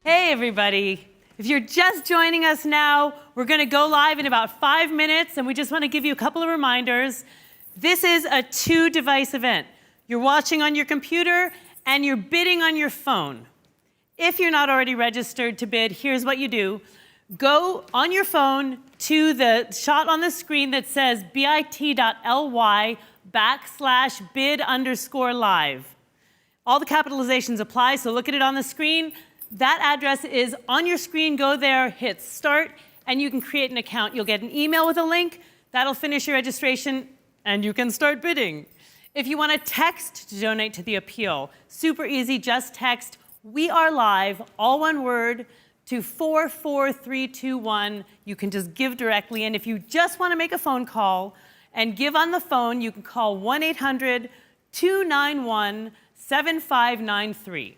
Hey, everybody. If you're just joining us now, we're going to go live in about 5 minutes, and we just want to give you a couple of reminders. This is a 2-device event. You're watching on your computer, and you're bidding on your phone. If you're not already registered to bid, here's what you do. Go on your phone to the shot on the screen that says bit.ly/bid_live. All the capitalizations apply, so look at it on the screen. That address is on your screen. Go there, hit start, and you can create an account. You'll get an email with a link. That'll finish your registration, and you can start bidding. If you want to text to donate to the appeal, super easy, just text "We Are Live," all one word, to 44321. You can just give directly, and if you just want to make a phone call and give on the phone, you can call 1-800-291-7593.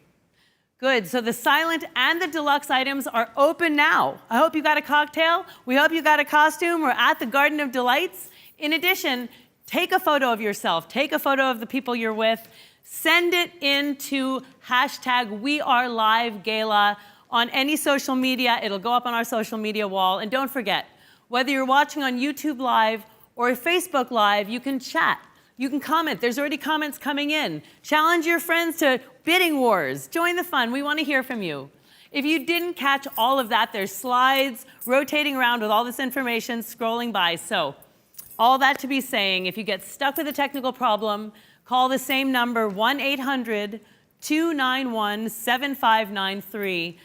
Good, so the silent and the deluxe items are open now. I hope you got a cocktail. We hope you got a costume. We're at the Garden of Delights. In addition, take a photo of yourself. Take a photo of the people you're with. Send it into #WeAreLiveGala on any social media. It'll go up on our social media wall. And don't forget, whether you're watching on YouTube Live or Facebook Live, you can chat. You can comment. There's already comments coming in. Challenge your friends to bidding wars. Join the fun. We want to hear from you. If you didn't catch all of that, there's slides rotating around with all this information scrolling by. So all that to be saying, if you get stuck with a technical problem, call the same number, 1-800-291-7593.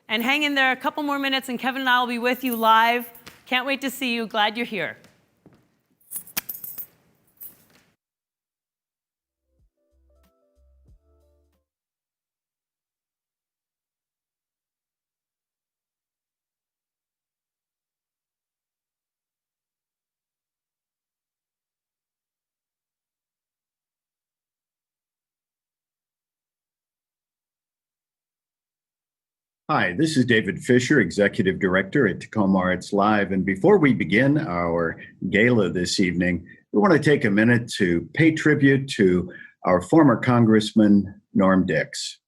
And hang in there a couple more minutes, and Kevin and I will be with you live. Can't wait to see you. Glad you're here. Hi, this is David Fisher, Executive Director at Tacoma Arts Live. And before we begin our gala this evening, we want to take a minute to pay tribute to our former Congressman, Norm Dix.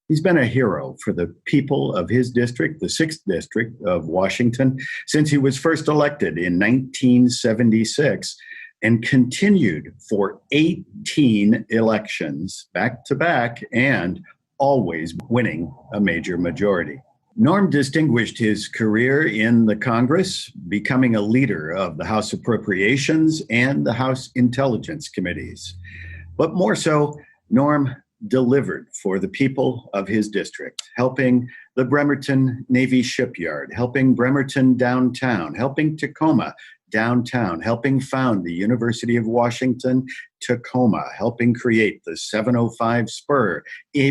He's been a hero for the people of his district, the 6th District of Washington, since he was first elected in 1976 and continued for 18 elections back to back and always winning a major majority. Norm distinguished his career in the Congress, becoming a leader of the House Appropriations and the House Intelligence Committees. But more so, Norm delivered for the people of his district, helping the Bremerton Navy Shipyard, helping Bremerton downtown, helping Tacoma downtown, helping found the University of Washington, Tacoma, helping create the 705 spur,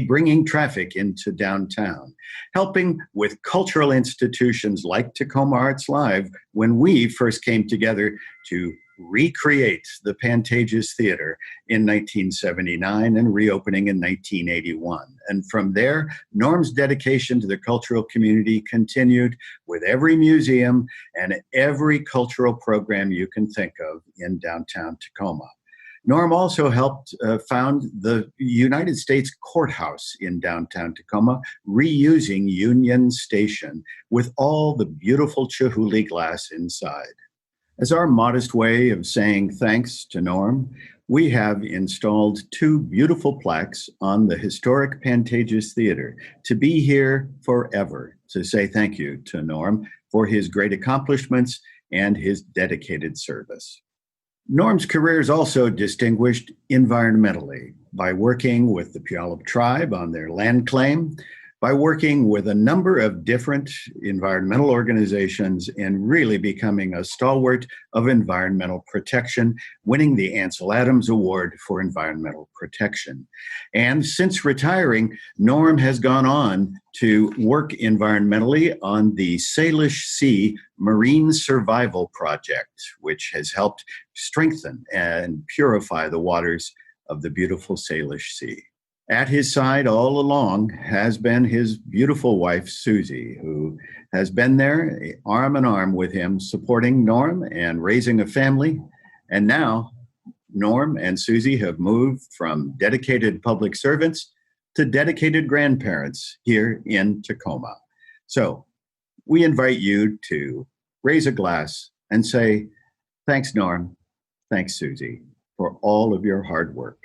bringing traffic into downtown, helping with cultural institutions like Tacoma Arts Live when we first came together to recreate the Pantages Theater in 1979 and reopening in 1981. And from there, Norm's dedication to the cultural community continued with every museum and every cultural program you can think of in downtown Tacoma. Norm also helped found the United States Courthouse in downtown Tacoma, reusing Union Station with all the beautiful Chihuly glass inside. As our modest way of saying thanks to Norm, we have installed 2 beautiful plaques on the historic Pantages Theater to be here forever to say thank you to Norm for his great accomplishments and his dedicated service. Norm's career is also distinguished environmentally by working with the Puyallup tribe on their land claim, by working with a number of different environmental organizations and really becoming a stalwart of environmental protection, winning the Ansel Adams Award for Environmental Protection. And since retiring, Norm has gone on to work environmentally on the Salish Sea Marine Survival Project, which has helped strengthen and purify the waters of the beautiful Salish Sea. At his side all along has been his beautiful wife, Susie, who has been there arm in arm with him, supporting Norm and raising a family. And now Norm and Susie have moved from dedicated public servants to dedicated grandparents here in Tacoma. So we invite you to raise a glass and say, thanks, Norm. Thanks, Susie, for all of your hard work.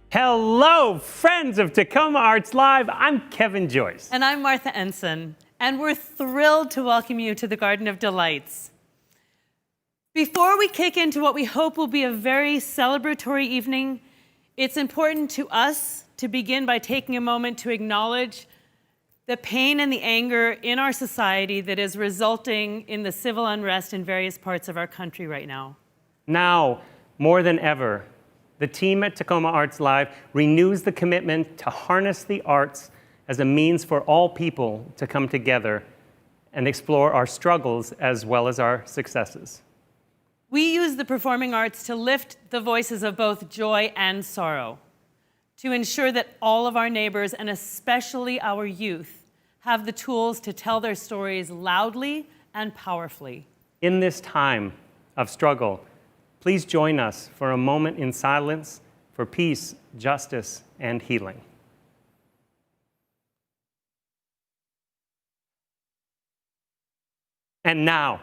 Hello, friends of Tacoma Arts Live. I'm Kevin Joyce. And I'm Martha Ensign, and we're thrilled to welcome you to the Garden of Delights. Before we kick into what we hope will be a very celebratory evening, it's important to us to begin by taking a moment to acknowledge the pain and the anger in our society that is resulting in the civil unrest in various parts of our country right now. Now, more than ever, the team at Tacoma Arts Live renews the commitment to harness the arts as a means for all people to come together and explore our struggles as well as our successes. We use the performing arts to lift the voices of both joy and sorrow, to ensure that all of our neighbors, and especially our youth, have the tools to tell their stories loudly and powerfully. In this time of struggle, please join us for a moment in silence for peace, justice, and healing. And now,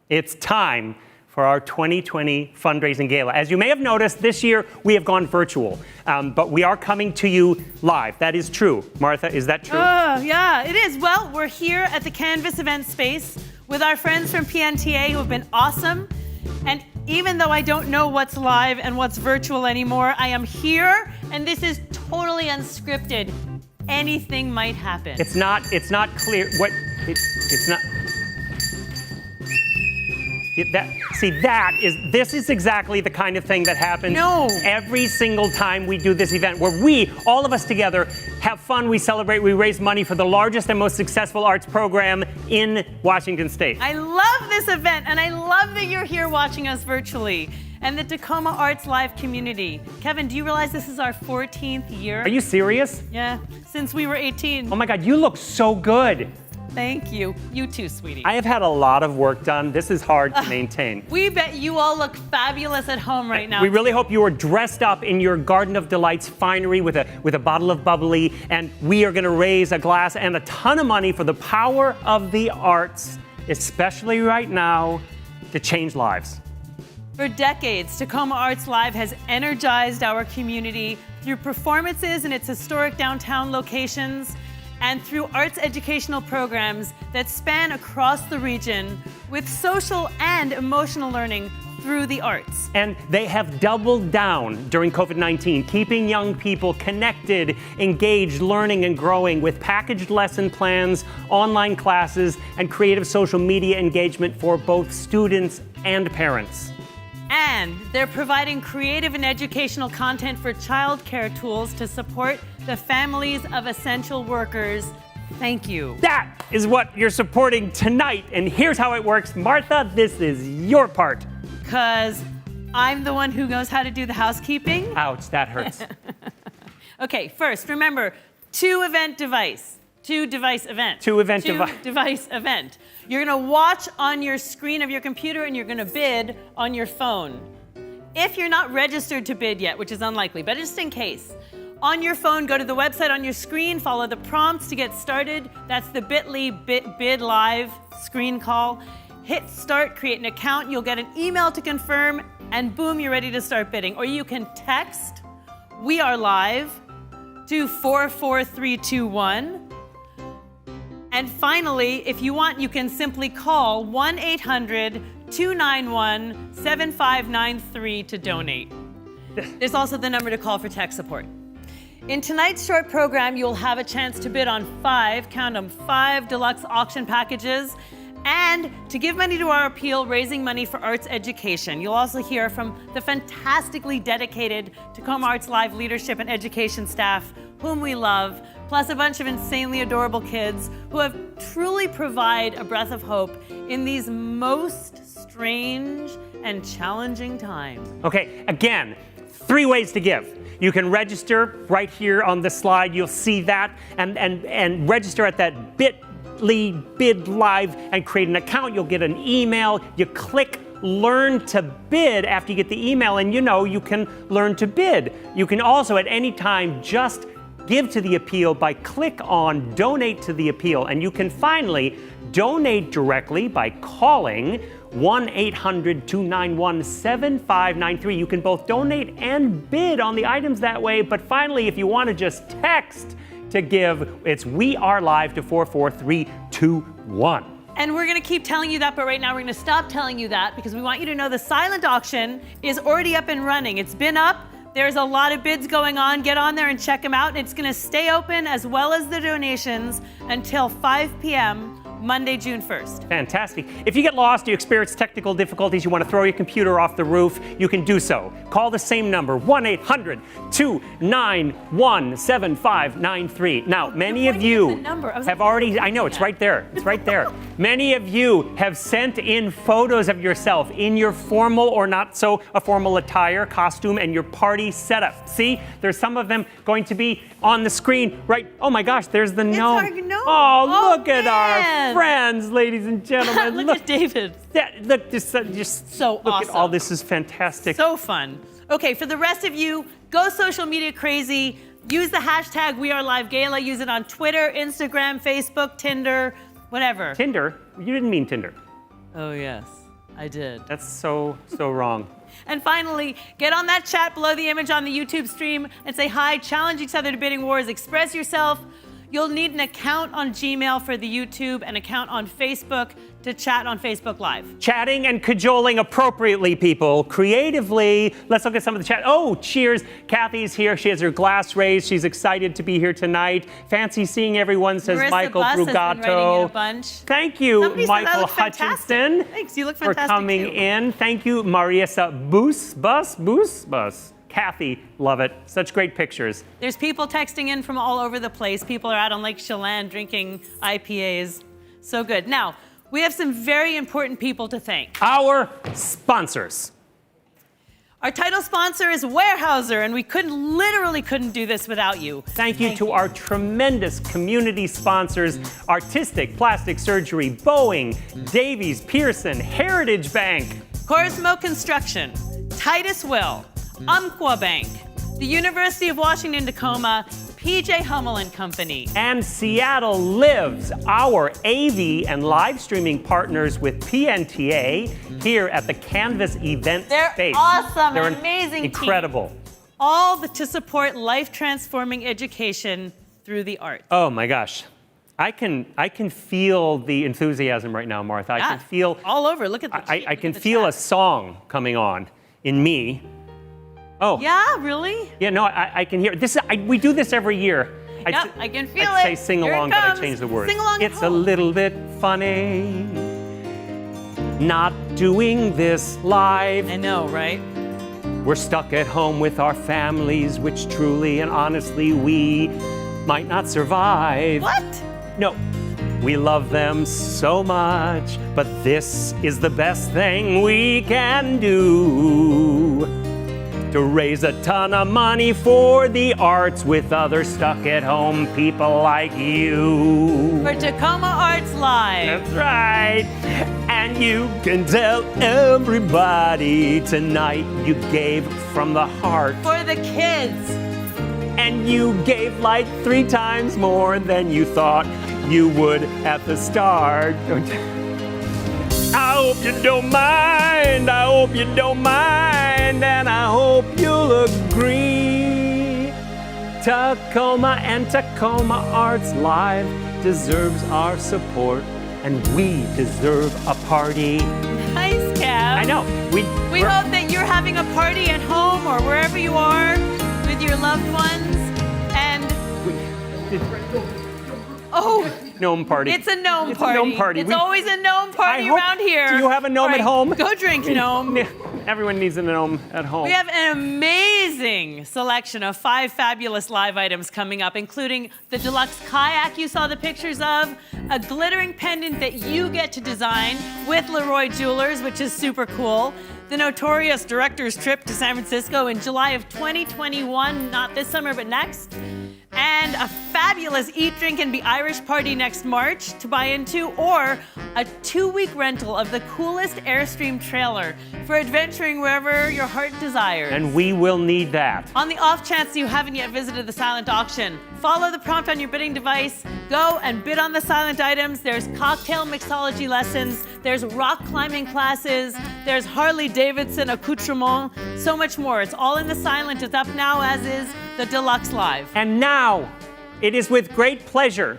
it's time for our 2020 Fundraising Gala. As you may have noticed, this year we have gone virtual, but we are coming to you live. That is true. Martha, is that true? Oh, yeah, it is. Well, we're here at the Canvas event space with our friends from PNTA who have been awesome. And even though I don't know what's live and what's virtual anymore, I am here, and this is totally unscripted. Anything might happen. It's not clear what it's not. This is exactly the kind of thing that happens every single time we do this event, where we, all of us together, have fun, we celebrate, we raise money for the largest and most successful arts program in Washington State. I love this event, and I love that you're here watching us virtually. And the Tacoma Arts Live community. Kevin, do you realize this is our 14th year? Are you serious? Yeah, since we were 18. Oh my God, you look so good. Thank you. You too, sweetie. I have had a lot of work done. This is hard to maintain. We bet you all look fabulous at home right now. We really hope you are dressed up in your Garden of Delights finery with a bottle of bubbly, and we are going to raise a glass and a ton of money for the power of the arts, especially right now, to change lives. For decades, Tacoma Arts Live has energized our community through performances in its historic downtown locations and through arts educational programs that span across the region with social and emotional learning through the arts. And they have doubled down during COVID-19, keeping young people connected, engaged, learning and growing with packaged lesson plans, online classes, and creative social media engagement for both students and parents. And they're providing creative and educational content for childcare tools to support the families of essential workers. Thank you. That is what you're supporting tonight. And here's how it works. Martha, this is your part. 'Cause I'm the one who knows how to do the housekeeping. Ouch, that hurts. Okay, first, remember, two device event. You're gonna watch on your screen of your computer and you're gonna bid on your phone. If you're not registered to bid yet, which is unlikely, but just in case, on your phone, go to the website on your screen, follow the prompts to get started. That's the bit.ly bid live screen call. Hit start, create an account, you'll get an email to confirm, and boom, you're ready to start bidding. Or you can text, "We are live," to 44321. And finally, if you want, you can simply call 1-800-291-7593 to donate. There's also the number to call for tech support. In tonight's short program, you'll have a chance to bid on five deluxe auction packages, and to give money to our appeal, raising money for arts education. You'll also hear from the fantastically dedicated Tacoma Arts Live leadership and education staff, whom we love, plus a bunch of insanely adorable kids who have truly provide a breath of hope in these most strange and challenging time. Okay, again, 3 ways to give. You can register right here on the slide. You'll see that, and register at that bit.ly bid live and create an account. You'll get an email. You click learn to bid after you get the email, and you can learn to bid. You can also at any time just give to the appeal by click on donate to the appeal, and you can finally donate directly by calling 1-800-291-7593. You can both donate and bid on the items that way, but finally, if you want to just text to give, it's We Are Live to 44321. And we're going to keep telling you that, but right now we're going to stop telling you that because we want you to know the silent auction is already up and running. It's been up. There's a lot of bids going on. Get on there and check them out. It's going to stay open as well as the donations until 5 p.m. Monday, June 1st. Fantastic. If you get lost, you experience technical difficulties, you want to throw your computer off the roof, you can do so. Call the same number, 1-800-291-7593. Now, many of you have already, I know, it's right there. It's right there. Many of you have sent in photos of yourself in your formal or not so formal attire, costume, and your party setup. See, there's some of them going to be on the screen, right? Oh my gosh, there's the gnome. Our gnome. Oh, look at our friends, ladies and gentlemen. Look at David. Look, just so look awesome. at all this is fantastic. So fun. Okay, for the rest of you, go social media crazy. Use the hashtag WeAreLiveGala. Use it on Twitter, Instagram, Facebook, Tinder, whatever. Tinder? You didn't mean Tinder. Oh yes, I did. That's so wrong. And finally, get on that chat below the image on the YouTube stream and say hi, challenge each other to bidding wars, express yourself. You'll need an account on Gmail for the YouTube, an account on Facebook to chat on Facebook Live. Chatting and cajoling appropriately, people. Creatively. Let's look at some of the chat. Oh, cheers. Kathy's here. She has her glass raised. She's excited to be here tonight. Fancy seeing everyone, says Marissa Michael Buss has been writing in a Brugato. bunch. Thank you, Somebody said I Michael look fantastic. Hutchinson. Thanks, you look for fantastic coming too. in. Thank you, Marissa Bus. Kathy, love it. Such great pictures. There's people texting in from all over the place. People are out on Lake Chelan drinking IPAs. So good. Now, we have some very important people to thank. Our sponsors. Our title sponsor is Weyerhaeuser, and we literally couldn't do this without you. Thank you to our tremendous community sponsors, Artistic Plastic Surgery, Boeing, Davies, Pearson, Heritage Bank, Corismo Construction, Titus Will, Umpqua Bank, the University of Washington Tacoma, PJ Hummel and Company. And Seattle Lives, our AV and live streaming partners with PNTA here at the Canvas event They're space. awesome, They're amazing team. incredible. All to support life-transforming education through the arts. Oh my gosh. I can feel the enthusiasm right now, Martha. I can feel all over. Look at the I can feel a song coming on in me. Oh. Yeah, really? Yeah, no, I can hear this. We do this every year. Yep, I can feel I'd it. say sing Here it along, but I comes. change the words. Sing along at It's a home. little bit funny not doing this live. I know, right? We're stuck at home with our families, which truly and honestly we might not survive. What? No, we love them so much, but this is the best thing we can do to raise a ton of money for the arts with other stuck-at-home people like you. For Tacoma Arts Live. That's right. And you can tell everybody tonight you gave from the heart. For the kids. And you gave like 3 times more than you thought you would at the start. I hope you don't mind, I hope you don't mind, and I hope you'll agree. Tacoma and Tacoma Arts Live deserves our support, and we deserve a party. Nice, Kev. I know. We hope that you're having a party at home or wherever you are with your loved ones. And gnome party. It's a gnome It's party. a gnome party. It's always a gnome party around here. Do you have a gnome at home? Go drink, gnome. Everyone needs a gnome at home. We have an amazing selection of 5 fabulous live items coming up, including the deluxe kayak you saw the pictures of, a glittering pendant that you get to design with Leroy Jewelers, which is super cool, the notorious director's trip to San Francisco in July of 2021, not this summer, but next, and a fabulous Eat, Drink, and Be Irish party next March to buy into, or a 2-week rental of the coolest Airstream trailer for adventuring wherever your heart desires. And we will need that. On the off chance you haven't yet visited the silent auction, follow the prompt on your bidding device, go and bid on the silent items. There's cocktail mixology lessons, there's rock climbing classes, there's Harley Davidson accoutrement, so much more. It's all in the silent. It's up now, as is the Deluxe Live. And now, it is with great pleasure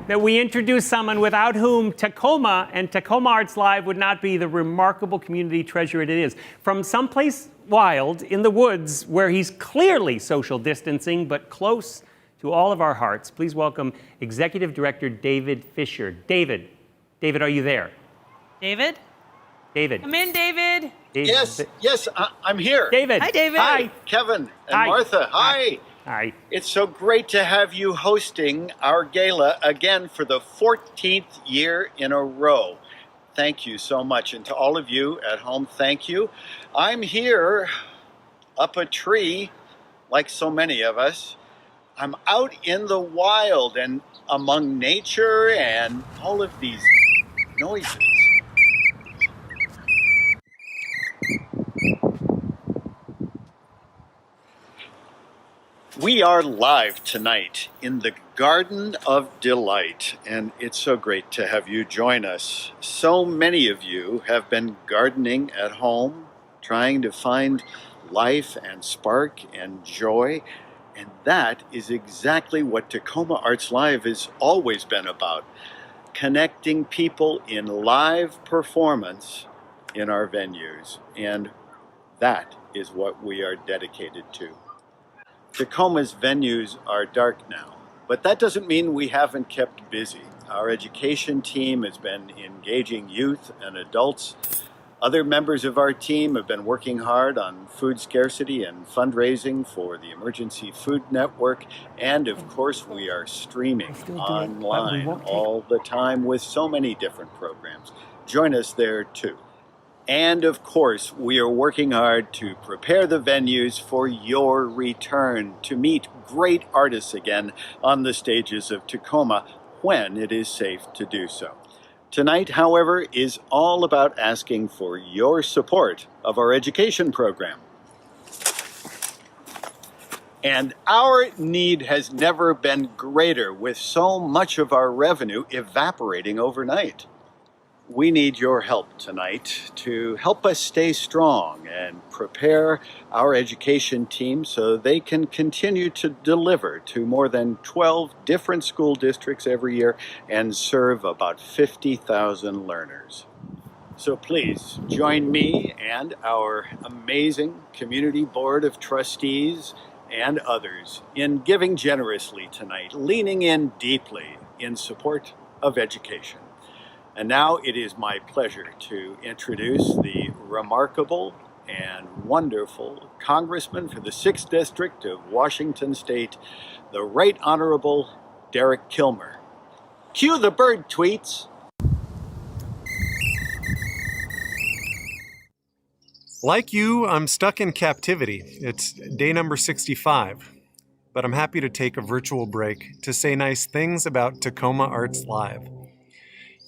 that we introduce someone without whom Tacoma and Tacoma Arts Live would not be the remarkable community treasure it is. From someplace wild in the woods where he's clearly social distancing, but close to all of our hearts, please welcome Executive Director David Fisher. David, are you there? David? David. Come in, David. Yes, I'm here. David. Hi, David. Hi. Kevin and Hi. Martha, hi. Hi. It's so great to have you hosting our gala again for the 14th year in a row. Thank you so much. And to all of you at home, thank you. I'm here up a tree, like so many of us. I'm out in the wild and among nature and all of these noises. We are live tonight in the Garden of Delight, and it's so great to have you join us. So many of you have been gardening at home, trying to find life and spark and joy, and that is exactly what Tacoma Arts Live has always been about, connecting people in live performance in our venues, and that is what we are dedicated to. Tacoma's venues are dark now, but that doesn't mean we haven't kept busy. Our education team has been engaging youth and adults. Other members of our team have been working hard on food scarcity and fundraising for the Emergency Food Network. And of course, we are streaming online all the time with so many different programs. Join us there too. And of course, we are working hard to prepare the venues for your return to meet great artists again on the stages of Tacoma when it is safe to do so. Tonight, however, is all about asking for your support of our education program. And our need has never been greater, with so much of our revenue evaporating overnight. We need your help tonight to help us stay strong and prepare our education team so they can continue to deliver to more than 12 different school districts every year and serve about 50,000 learners. So please join me and our amazing community board of trustees and others in giving generously tonight, leaning in deeply in support of education. And now it is my pleasure to introduce the remarkable and wonderful Congressman for the 6th District of Washington State, the Right Honorable Derek Kilmer. Cue the bird tweets. Like you, I'm stuck in captivity. It's day number 65, but I'm happy to take a virtual break to say nice things about Tacoma Arts Live.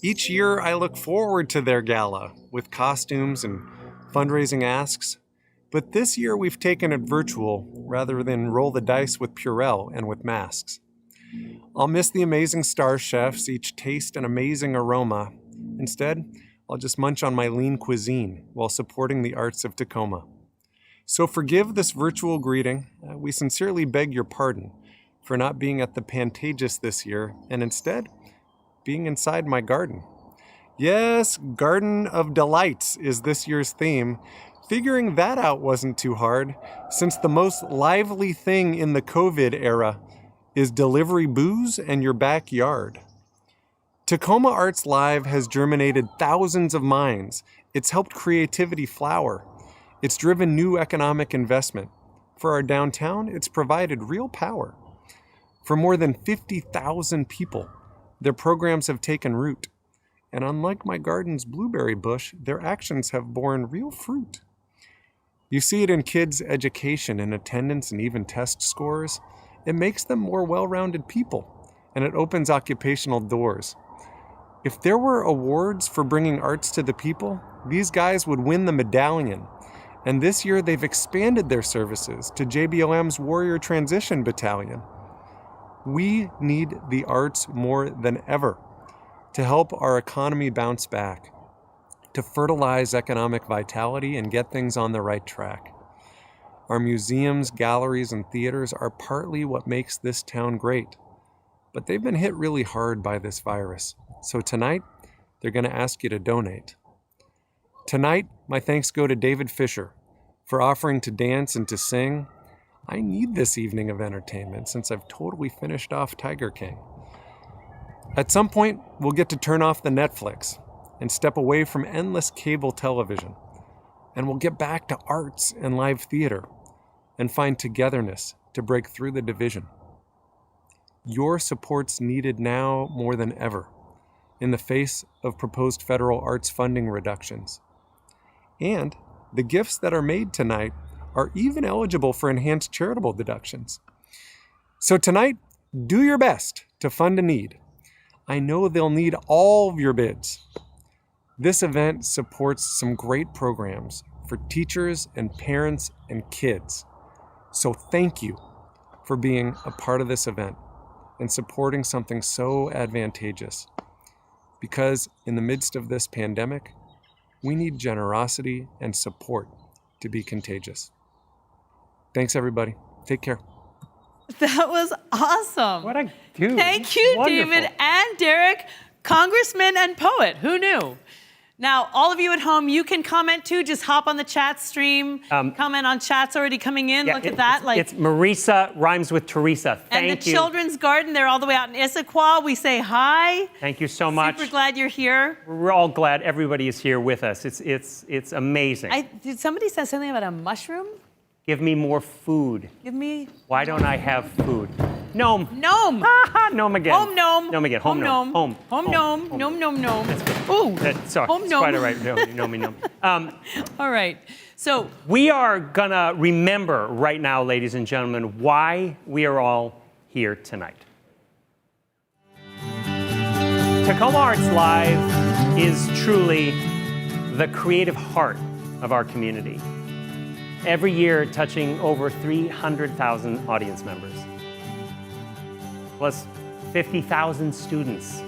Each year, I look forward to their gala with costumes and fundraising asks, but this year we've taken it virtual rather than roll the dice with Purell and with masks. I'll miss the amazing star chefs, each taste an amazing aroma. Instead, I'll just munch on my lean cuisine while supporting the arts of Tacoma. So forgive this virtual greeting. We sincerely beg your pardon for not being at the Pantages this year and instead being inside my garden. Yes, Garden of Delights is this year's theme. Figuring that out wasn't too hard, since the most lively thing in the COVID era is delivery booze and your backyard. Tacoma Arts Live has germinated thousands of minds. It's helped creativity flower. It's driven new economic investment. For our downtown, it's provided real power. For more than 50,000 people, their programs have taken root. And unlike my garden's blueberry bush, their actions have borne real fruit. You see it in kids' education and attendance and even test scores. It makes them more well-rounded people, and it opens occupational doors. If there were awards for bringing arts to the people, these guys would win the medallion. And this year they've expanded their services to JBLM's Warrior Transition Battalion. We need the arts more than ever to help our economy bounce back, to fertilize economic vitality and get things on the right track. Our museums, galleries, and theaters are partly what makes this town great, but they've been hit really hard by this virus. So tonight, they're going to ask you to donate. Tonight, my thanks go to David Fisher for offering to dance and to sing. I need this evening of entertainment since I've totally finished off Tiger King. At some point, we'll get to turn off the Netflix and step away from endless cable television. And we'll get back to arts and live theater and find togetherness to break through the division. Your support's needed now more than ever in the face of proposed federal arts funding reductions. And the gifts that are made tonight are even eligible for enhanced charitable deductions. So tonight, do your best to fund a need. I know they'll need all of your bids. This event supports some great programs for teachers and parents and kids. So thank you for being a part of this event and supporting something so advantageous. Because in the midst of this pandemic, we need generosity and support to be contagious. Thanks, everybody. Take care. That was awesome. What a dude. Thank you, Wonderful. David and Derek, congressman and poet. Who knew? Now, all of you at home, you can comment too. Just hop on the chat stream. Comment on chats already coming in. Yeah, Look at that. It's Marisa rhymes with Teresa. Thank you. And the Children's Garden, they're all the way out in Issaquah. We say hi. Thank you so much. Super glad you're here. We're all glad everybody is here with us. It's amazing. Did somebody say something about a mushroom? Give me more food. Give me. Why don't I have food? Gnome. Gnome. Gnome again. Home gnome. Gnome again. Home gnome. Home. Home gnome. Gnome, gnome, gnome. Ooh. Sorry. Home It's gnome. quite all right. No, gnome. All right. So We are gonna remember right now, ladies and gentlemen, why we are all here tonight. Tacoma Arts Live is truly the creative heart of our community. Every year touching over 300,000 audience members, plus 50,000 students.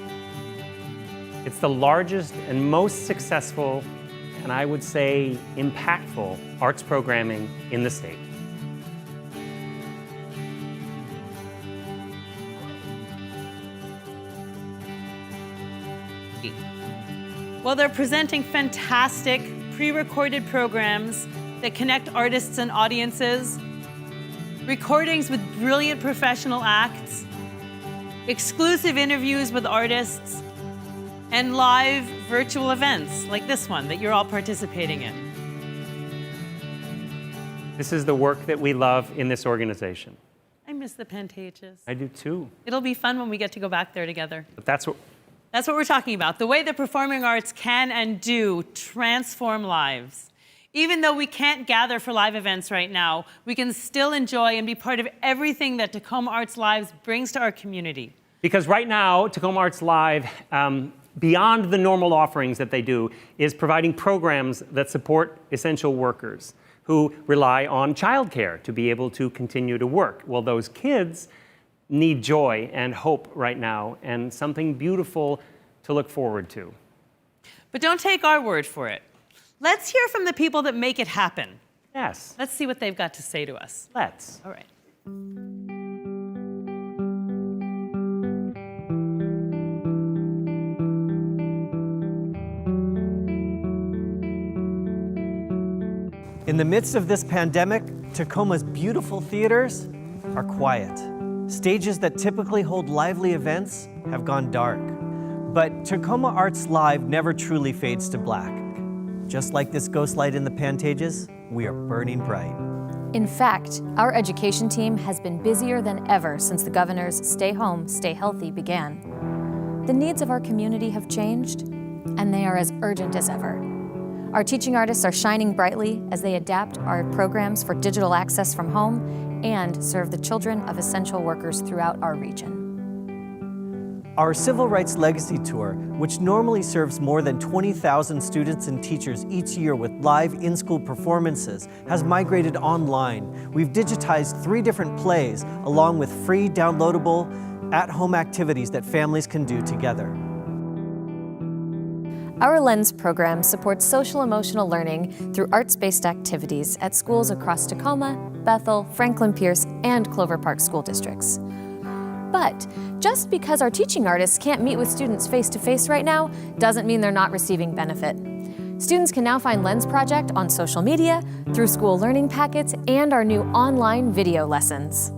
It's the largest and most successful, and I would say impactful, arts programming in the state. well, they're presenting fantastic pre-recorded programs that connect artists and audiences, recordings with brilliant professional acts, exclusive interviews with artists, and live virtual events like this one that you're all participating in. This is the work that we love in this organization. I miss the Pantages. I do too. It'll be fun when we get to go back there together. But that's what we're talking about, the way the performing arts can and do transform lives. Even though we can't gather for live events right now, we can still enjoy and be part of everything that Tacoma Arts Live brings to our community. Because right now, Tacoma Arts Live, beyond the normal offerings that they do, is providing programs that support essential workers who rely on childcare to be able to continue to work. Well, those kids need joy and hope right now and something beautiful to look forward to. But don't take our word for it. Let's hear from the people that make it happen. Yes. Let's see what they've got to say to us. Let's. All right. In the midst of this pandemic, Tacoma's beautiful theaters are quiet. Stages that typically hold lively events have gone dark. But Tacoma Arts Live never truly fades to black. Just like this ghost light in the Pantages, we are burning bright. In fact, our education team has been busier than ever since the governor's Stay Home, Stay Healthy began. The needs of our community have changed, and they are as urgent as ever. Our teaching artists are shining brightly as they adapt our programs for digital access from home and serve the children of essential workers throughout our region. Our Civil Rights Legacy Tour, which normally serves more than 20,000 students and teachers each year with live in-school performances, has migrated online. We've digitized 3 different plays, along with free downloadable at-home activities that families can do together. Our LENS program supports social-emotional learning through arts-based activities at schools across Tacoma, Bethel, Franklin Pierce, and Clover Park school districts. But just because our teaching artists can't meet with students face-to-face right now doesn't mean they're not receiving benefit. Students can now find LENS Project on social media, through school learning packets, and our new online video lessons.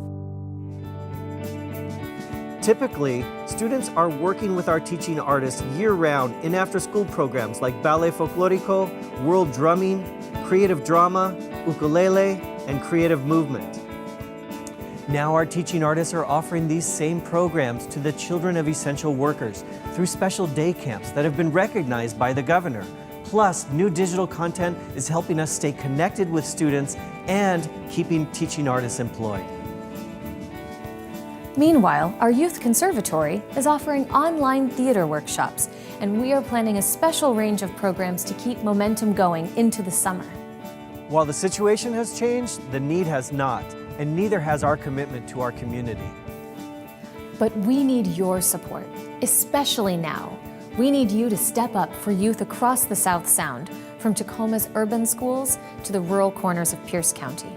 Typically, students are working with our teaching artists year-round in after-school programs like Ballet Folklorico, World Drumming, Creative Drama, Ukulele, and Creative Movement. Now our teaching artists are offering these same programs to the children of essential workers through special day camps that have been recognized by the governor. Plus, new digital content is helping us stay connected with students and keeping teaching artists employed. Meanwhile, our youth conservatory is offering online theater workshops, and we are planning a special range of programs to keep momentum going into the summer. While the situation has changed, the need has not, and neither has our commitment to our community. But we need your support, especially now. We need you to step up for youth across the South Sound, from Tacoma's urban schools to the rural corners of Pierce County.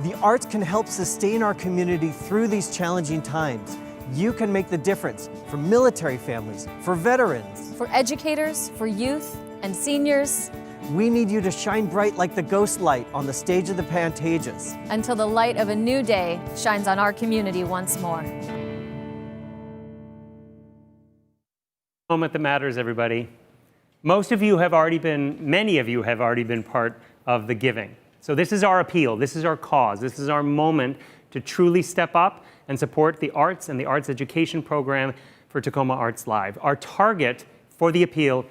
The arts can help sustain our community through these challenging times. You can make the difference for military families, for veterans, For educators, for youth, and seniors, we need you to shine bright like the ghost light on the stage of the Pantages. until the light of a new day shines on our community once more. Moment that matters, everybody. Many of you have already been part of the giving. So this is our appeal, this is our cause, this is our moment to truly step up and support the arts and the arts education program for Tacoma Arts Live. Our target for the appeal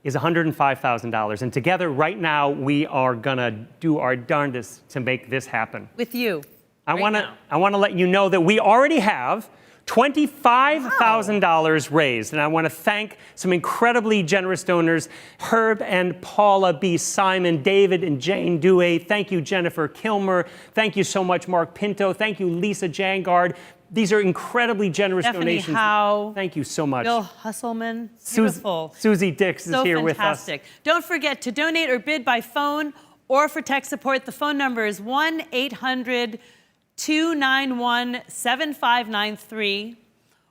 is $105,000, and together right now we are gonna do our darndest to make this happen. With you. I wanna let you know that we already have $25,000 raised, and I want to thank some incredibly generous donors, Herb and Paula B. Simon, David and Jane Dewey. Thank you, Jennifer Kilmer. Thank you so much, Mark Pinto. Thank you, Lisa Jangard. These are incredibly generous Stephanie donations. Howe. Thank you so much. Bill Husselman. Beautiful. Susie Dix is So here fantastic. with us. Don't forget to donate or bid by phone or for tech support. The phone number is 1-800-291-7593,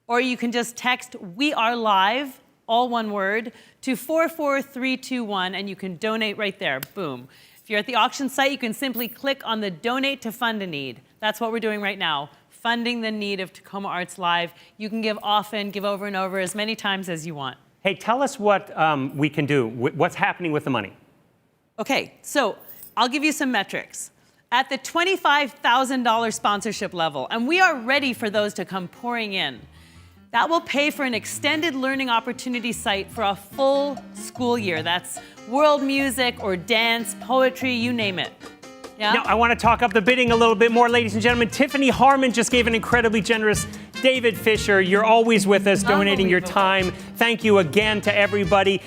or you can just text "We Are Live," all one word, to 44321, and you can donate right there. Boom. If you're at the auction site, you can simply click on the Donate to Fund a Need. That's what we're doing right now, funding the need of Tacoma Arts Live. You can give often, give over and over, as many times as you want. Hey, tell us what we can do. What's happening with the money? Okay, so I'll give you some metrics. At the $25,000 sponsorship level, and we are ready for those to come pouring in, that will pay for an extended learning opportunity site for a full school year. That's world music or dance, poetry, you name it. Yeah? Now, I want to talk up the bidding a little bit more, ladies and gentlemen. Tiffany Harmon just gave an incredibly generous. David Fisher, you're always with us, donating your time. Thank you again to everybody.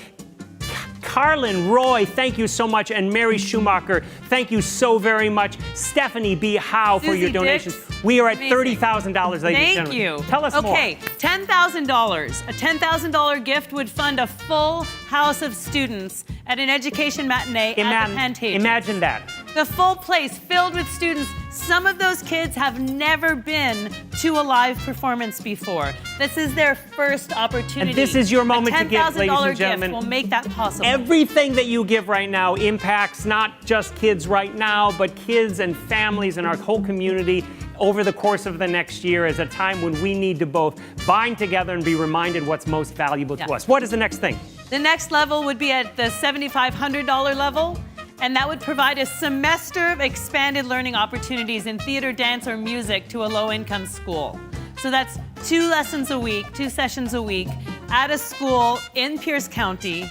Carlin Roy, thank you so much. And Mary Schumacher, thank you so very much. Stephanie B. Howe for your donations. We are at $30,000, ladies and gentlemen. Thank you. Tell us more. Okay, $10,000. A $10,000 gift would fund a full house of students at an education matinee at the Pantages. Imagine that. The full place filled with students. Some of those kids have never been to a live performance before. This is their first opportunity. And this is your moment to give, ladies and $10,000 gentlemen. gift will make that possible. Everything that you give right now impacts not just kids right now, but kids and families in our whole community over the course of the next year as a time when we need to both bind together and be reminded what's most valuable to us. What is the next thing? The next level would be at the $7,500 level. And that would provide a semester of expanded learning opportunities in theater, dance, or music to a low-income school. So that's 2 lessons a week, 2 sessions a week at a school in Pierce County.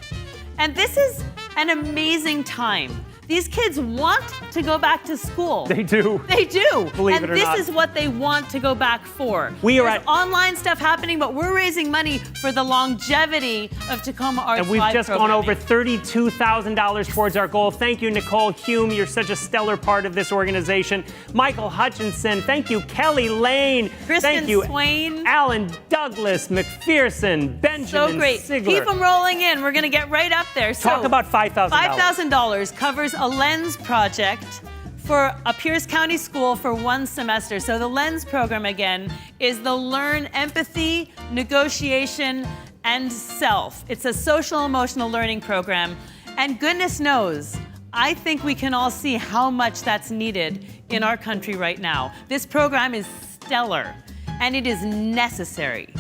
And this is an amazing time. These kids want to go back to school. They do. They do. Believe it or not. And this is what they want to go back for. We are There's at online stuff happening, but we're raising money for the longevity of Tacoma Arts And we've Live just programming. gone over $32,000 towards our goal. Thank you, Nicole Hume. You're such a stellar part of this organization. Michael Hutchinson. Thank you, Kelly Lane. Kristen Thank you, Swain. Alan Douglas, McPherson, Benjamin So great. Sigler. Keep them rolling in. We're going to get right up there. Talk So, about $5,000. $5,000 covers a LENS project for a Pierce County school for 1 semester. So the LENS program, again, is the Learn Empathy, Negotiation, and Self. It's a social emotional learning program. And goodness knows, I think we can all see how much that's needed in our country right now. This program is stellar, and it is necessary.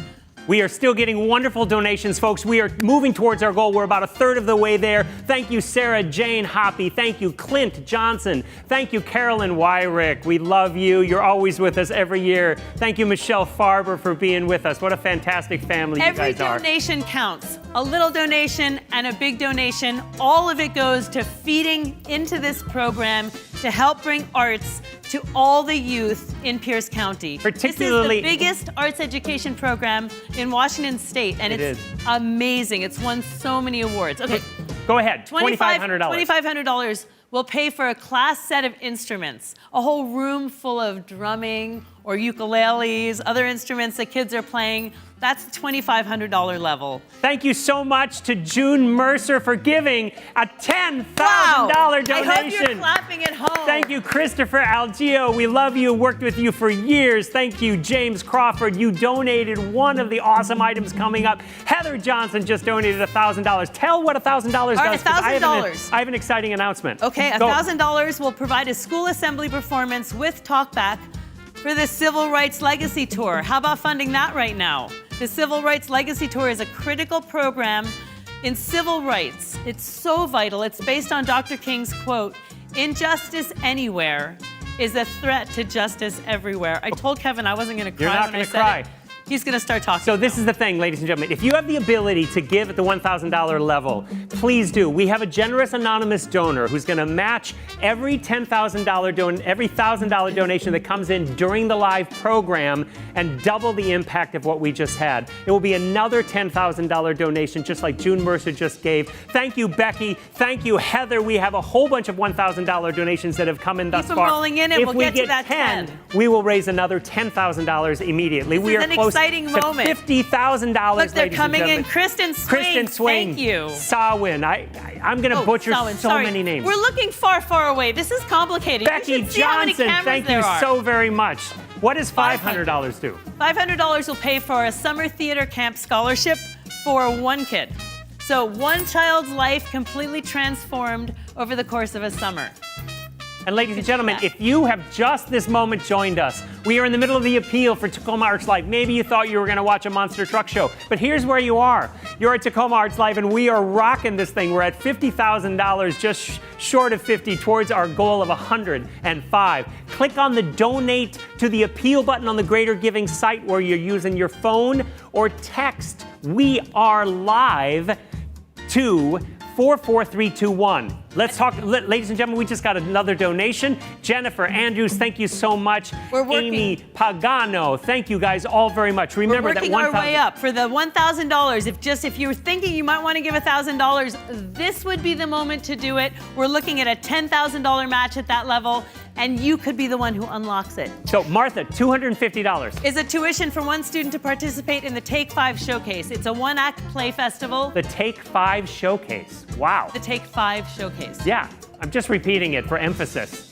We are still getting wonderful donations, folks. We are moving towards our goal. We're about 1/3 of the way there. Thank you, Sarah Jane Hoppy. Thank you, Clint Johnson. Thank you, Carolyn Wyrick. We love you. You're always with us every year. Thank you, Michelle Farber, for being with us. What a fantastic family you guys are. Every donation counts. A little donation and a big donation. All of it goes to feeding into this program to help bring arts to all the youth in Pierce County. Particularly- This is the biggest arts education program in Washington State, and It it's is. amazing. It's won so many awards. Okay, Go ahead, $2,500. $2,500 will pay for a class set of instruments, a whole room full of drumming or ukuleles, other instruments that kids are playing. That's the $2,500 level. Thank you so much to June Mercer for giving a $10,000 donation. I hope you're clapping at home. Thank you, Christopher Algio. We love you, worked with you for years. Thank you, James Crawford. You donated one of the awesome items coming up. Heather Johnson just donated $1,000. Tell what $1,000 All right, does. 'Cause $1,000. I have an exciting announcement. Okay, Go. $1,000 will provide a school assembly performance with talkback for the Civil Rights Legacy Tour. How about funding that right now? The Civil Rights Legacy Tour is a critical program in civil rights. It's so vital. It's based on Dr. King's quote, "Injustice anywhere is a threat to justice everywhere." I told Kevin I wasn't going to cry You're not when I gonna said cry. it. He's going to start talking. So this is the thing, ladies and gentlemen. If you have the ability to give at the $1,000 level, please do. We have a generous anonymous donor who's going to match every $1,000 donation that comes in during the live program and double the impact of what we just had. It will be another $10,000 donation, just like June Mercer just gave. Thank you, Becky. Thank you, Heather. We have a whole bunch of $1,000 donations that have come in thus Keep them far. rolling in and if we'll we get to that 10, 10. we will raise another $10,000 immediately. This We is are an close exciting to moment. $50,000. Look, they're ladies and coming in. gentlemen. Kristen Swain. Kristen Swain. Thank you. Sawin. I'm going to Oh, butcher Samhain, so sorry. many names. We're looking far, far away. This is complicated. Becky You should see how many Johnson, cameras thank there you are. so very much. What does $500 do? $500 will pay for a summer theater camp scholarship for 1 kid. So 1 child's life completely transformed over the course of a summer. And ladies and gentlemen, if you have just this moment joined us, we are in the middle of the appeal for Tacoma Arts Live. Maybe you thought you were going to watch a monster truck show, but here's where you are. You're at Tacoma Arts Live, and we are rocking this thing. We're at $50,000, just short of 50, towards our goal of 105. Click on the donate to the appeal button on the Greater Giving site where you're using your phone, or text "We Are Live" to 44321. Let's talk, ladies and gentlemen, we just got another donation. Jennifer Andrews, thank you so much. We're working. Amy Pagano, thank you guys all very much. Remember We're that working our way up. For the $1,000, if you're thinking you might want to give $1,000, this would be the moment to do it. We're looking at a $10,000 match at that level, and you could be the one who unlocks it. So Martha, $250. Is a tuition for 1 student to participate in the Take 5 Showcase. It's a 1-act play festival. The Take 5 Showcase. Wow. The Take 5 Showcase. Yeah, I'm just repeating it for emphasis.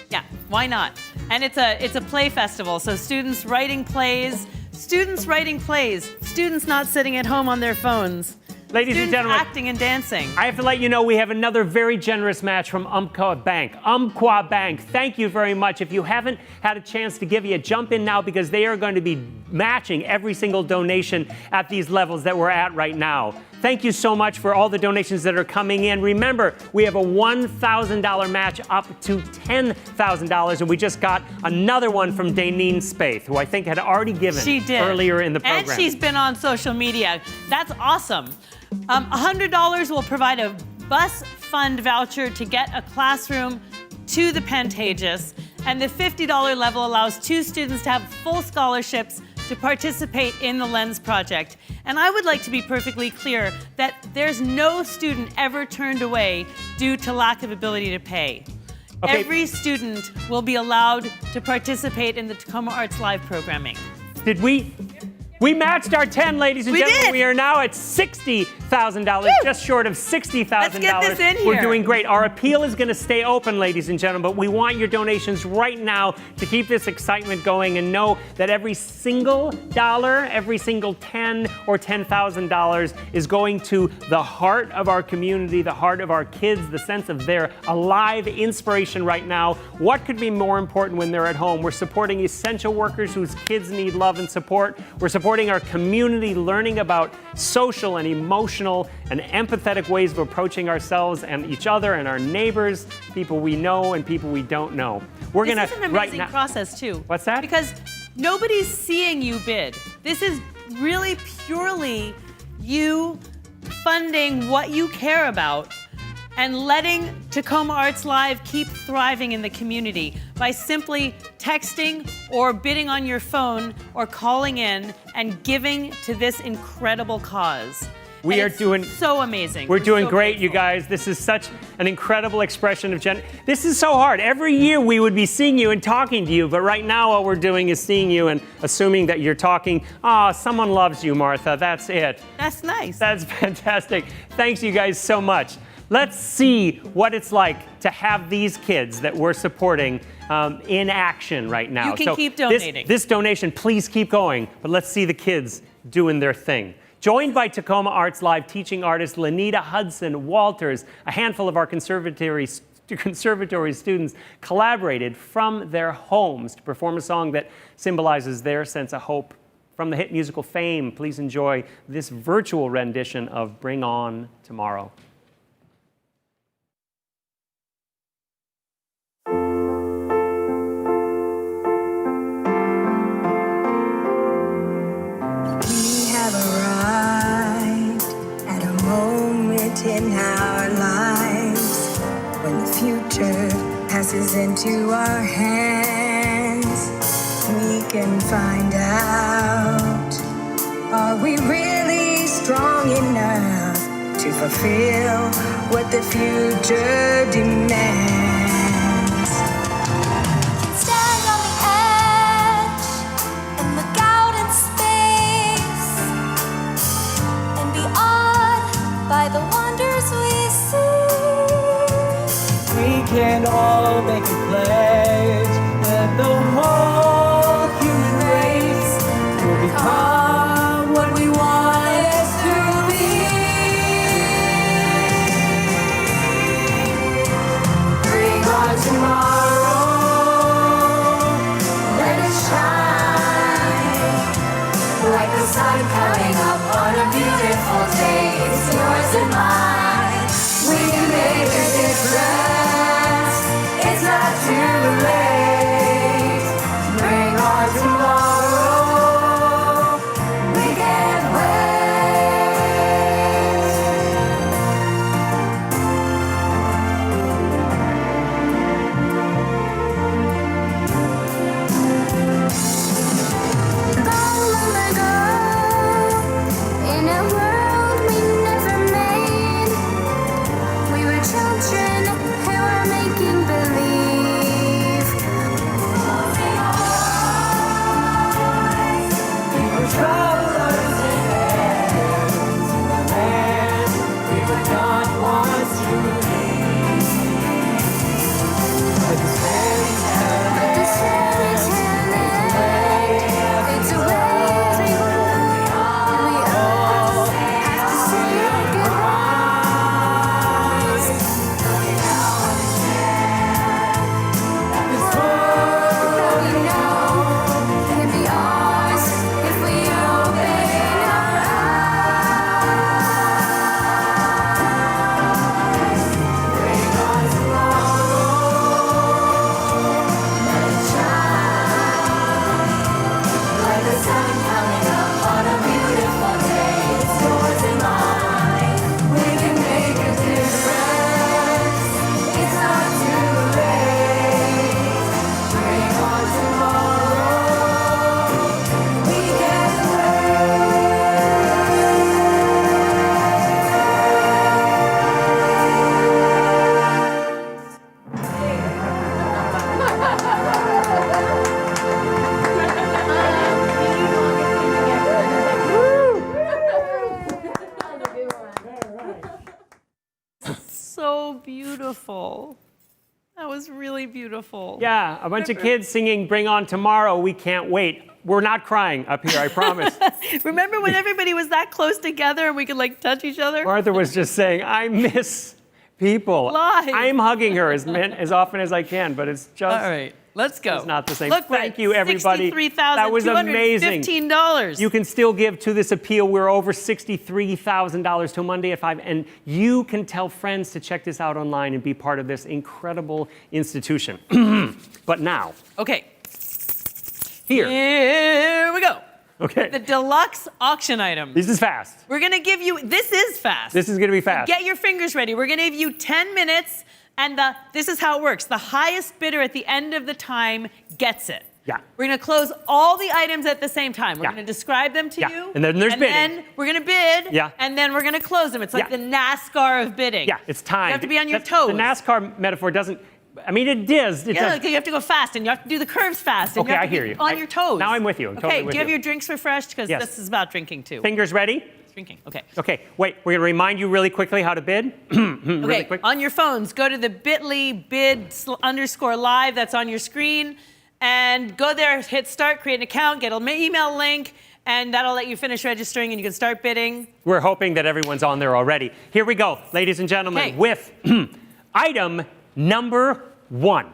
Yeah, why not? And it's a play festival, so students writing plays, students not sitting at home on their phones. Ladies and Students gentlemen, acting and dancing. I have to let you know we have another very generous match from Umpqua Bank. Umpqua Bank, thank you very much. If you haven't had a chance to give yet, jump in now, because they are going to be matching every single donation at these levels that we're at right now. Thank you so much for all the donations that are coming in. Remember, we have a $1,000 match up to $10,000, and we just got another one from Daneen Spaeth, who I think had already given earlier in the program. And she's been on social media. That's awesome. $100 will provide a bus fund voucher to get a classroom to the Pantages, and the $50 level allows 2 students to have full scholarships to participate in the Lens project. And I would like to be perfectly clear that there's no student ever turned away due to lack of ability to pay. Okay. Every student will be allowed to participate in the Tacoma Arts Live programming. Did we? We matched our 10, ladies and gentlemen. did. We are now at $60,000, just short of $60,000. Let's get this in here. We're doing great. Our appeal is going to stay open, ladies and gentlemen, but we want your donations right now to keep this excitement going, and know that every single dollar, every single $10 or $10,000 is going to the heart of our community, the heart of our kids, the sense of their alive inspiration right now. What could be more important when they're at home? We're supporting essential workers whose kids need love and support. We're supporting our community, learning about social and emotional and empathetic ways of approaching ourselves and each other and our neighbors, people we know and people we don't know. We're This gonna is an amazing right now. process too. What's that? Because nobody's seeing you bid. This is really purely you funding what you care about and letting Tacoma Arts Live keep thriving in the community by simply texting or bidding on your phone or calling in and giving to this incredible cause. We And are it's doing so amazing. We're doing so great, you grateful. guys. This is such an incredible expression of This is so hard. Every year we would be seeing you and talking to you, but right now all we're doing is seeing you and assuming that you're talking. Someone loves you, Martha. That's it. That's nice. That's fantastic. Thanks, you guys, so much. Let's see what it's like to have these kids that we're supporting in action right now. You can keep donating. This donation, please keep going, but let's see the kids doing their thing. Joined by Tacoma Arts Live teaching artist Lenita Hudson Walters, a handful of our conservatory students collaborated from their homes to perform a song that symbolizes their sense of hope. From the hit musical Fame, please enjoy this virtual rendition of Bring On Tomorrow. In our lives, when the future passes into our hands, we can find out, are we really strong enough to fulfill what the future demands? Stand on the edge and look out in space and be awed by the wonders we see. We can all make a pledge that the whole human race will become what we want it to be. beautiful. That was really beautiful. Yeah, a bunch of kids singing Bring On Tomorrow, We Can't Wait. We're not crying up here, I promise. Remember when everybody was that close together and we could like touch each other? Martha was just saying, I miss people. Live. I'm hugging her as often as I can, but it's just... All right, let's go. It's not the same. Look, Thank you, everybody. That was amazing. $63,215. You can still give to this appeal. We're over $63,000 till Monday at 5, and you can tell friends to check this out online and be part of this incredible institution. But now, Okay, here. here we go. Okay. The deluxe auction item. This is fast. We're gonna give you, this is fast. This is going to be fast. Get your fingers ready. We're gonna give you 10 minutes, and this is how it works. The highest bidder at the end of the time gets it. Yeah. We're gonna close all the items at the same time. We're Yeah. gonna describe them to Yeah. you. And then there's bidding. then we're gonna bid. Yeah. And then we're gonna close them. It's like Yeah. the NASCAR of bidding. Yeah, it's time. You have to be on your toes. The NASCAR metaphor doesn't... I mean, it does. It Yeah, does. like you have to go fast, and you have to do the curves fast, and Okay, you have I to be hear you. on your toes. Now I'm with you. I'm Okay, totally with do you have you. your drinks refreshed? Because Yes. this is about drinking too. Fingers ready? Drinking. Okay. Okay, wait. We're going to remind you really quickly how to bid. Really Okay, quick. on your phones, go to the bit.ly bid_live that's on your screen, and go there, hit start, create an account, get an email link, and that'll let you finish registering, and you can start bidding. We're hoping that everyone's on there already. Here we go, ladies and gentlemen, Okay. with item number 1.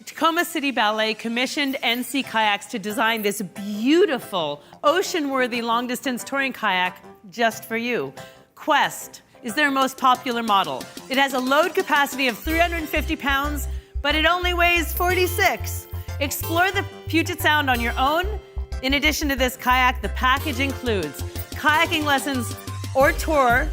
Tacoma City Ballet commissioned NC Kayaks to design this beautiful, ocean-worthy long-distance touring kayak just for you. Quest is their most popular model. It has a load capacity of 350 pounds, but it only weighs 46. Explore the Puget Sound on your own. In addition to this kayak, the package includes kayaking lessons or tour,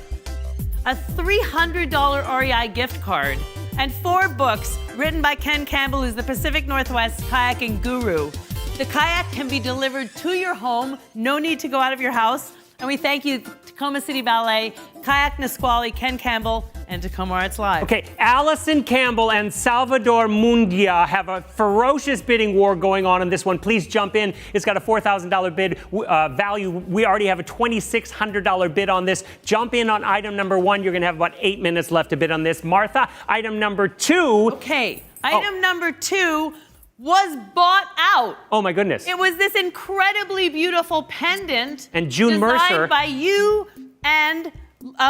a $300 REI gift card, and 4 books written by Ken Campbell, who's the Pacific Northwest kayaking guru. The kayak can be delivered to your home, no need to go out of your house. And we thank you, Tacoma City Ballet, Kayak Nisqually, Ken Campbell, and Tacoma Arts Live. Okay, Allison Campbell and Salvador Mundia have a ferocious bidding war going on this one. Please jump in. It's got a $4,000 bid value. We already have a $2,600 bid on this. Jump in on item number 1. You're going to have about 8 minutes left to bid on this. Martha, item number 2. Okay, item number 2 was bought out. Oh my goodness. It was this incredibly beautiful pendant. And June Mercer. Designed by you and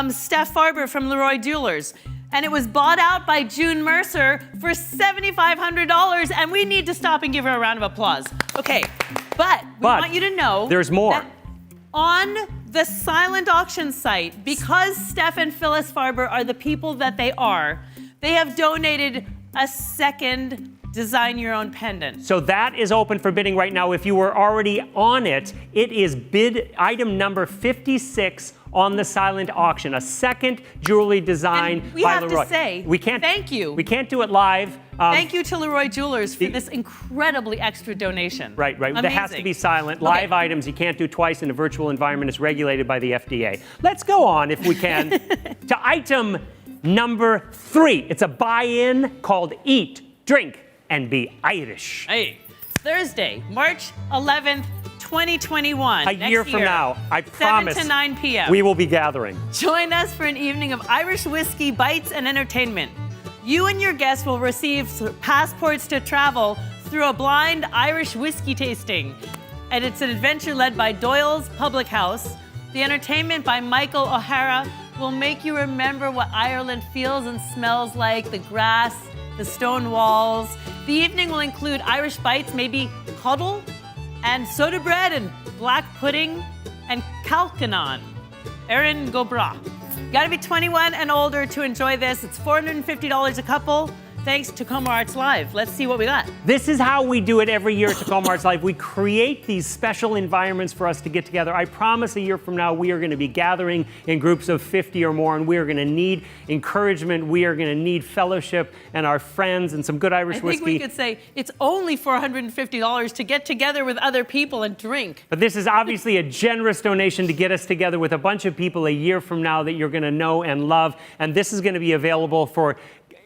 Steph Farber from Leroy Jewelers. And it was bought out by June Mercer for $7,500, and we need to stop and give her a round of applause. Okay, but we want you to know there's more. that on the silent auction site, because Steph and Phyllis Farber are the people that they are, they have donated a second design your own pendant. So that is open for bidding right now. If you were already on it, it is bid item number 56 on the silent auction. A second jewelry design And we by have Leroy. to say, we can't, thank you. We can't do it live. Thank you to Leroy Jewelers for this incredibly extra donation. Right. Amazing. That has to be silent. Live items you can't do twice in a virtual environment. Is regulated by the FDA. Let's go on, if we can, to item number 3. It's a buy-in called Eat, Drink, and Be Irish. Hey, Thursday, March 11th, 2021. A year from now, I promise 7 to 9 p.m. we will be gathering. Join us for an evening of Irish whiskey, bites, and entertainment. You and your guests will receive passports to travel through a blind Irish whiskey tasting. And it's an adventure led by Doyle's Public House. The entertainment by Michael O'Hara will make you remember what Ireland feels and smells like, the grass, the stone walls. The evening will include Irish bites, maybe cuddle, and soda bread and black pudding and calcanon. Erin Gobra. You gotta be 21 and older to enjoy this. It's $450 a couple. Thanks to Tacoma Arts Live. Let's see what we got. This is how we do it every year at Tacoma Arts Live. We create these special environments for us to get together. I promise a year from now, we are going to be gathering in groups of 50 or more, and we are going to need encouragement. We are going to need fellowship and our friends and some good Irish I think whiskey. we could say it's only $450 to get together with other people and drink. But this is obviously a generous donation to get us together with a bunch of people a year from now that you're going to know and love. And this is going to be available for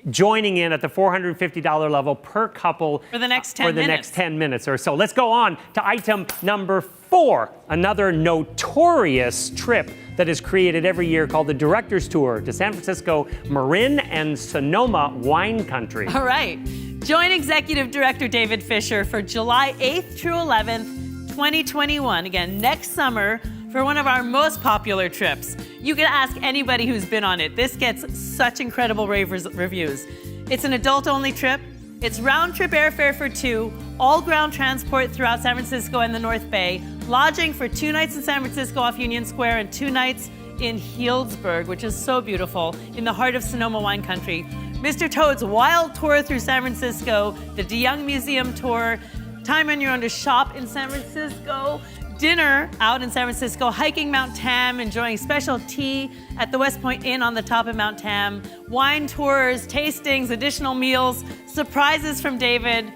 joining in at the $450 level per couple For the next 10 minutes. next 10 minutes or so. Let's go on to item number 4, another notorious trip that is created every year called the Director's Tour to San Francisco, Marin, and Sonoma wine country. All right. Join Executive Director David Fisher for July 8th through 11th, 2021. Again, next summer for one of our most popular trips. You can ask anybody who's been on it. This gets such incredible rave reviews. It's an adult-only trip. It's round-trip airfare for 2, all ground transport throughout San Francisco and the North Bay, lodging for 2 nights in San Francisco off Union Square and 2 nights in Healdsburg, which is so beautiful, in the heart of Sonoma wine country. Mr. Toad's wild tour through San Francisco, the DeYoung Museum tour, time on your own to shop in San Francisco, dinner out in San Francisco, hiking Mount Tam, enjoying special tea at the West Point Inn on the top of Mount Tam, wine tours, tastings, additional meals, surprises from David.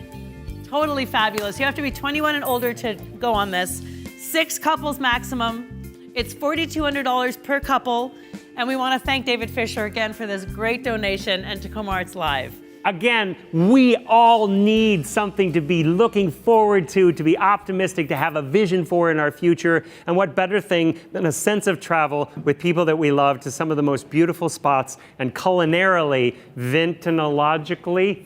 Totally fabulous. You have to be 21 and older to go on this. 6 couples maximum. It's $4,200 per couple. And we want to thank David Fisher again for this great donation and Tacoma Arts Live. Again, we all need something to be looking forward to be optimistic, to have a vision for in our future. And what better thing than a sense of travel with people that we love to some of the most beautiful spots and culinarily, vintinologically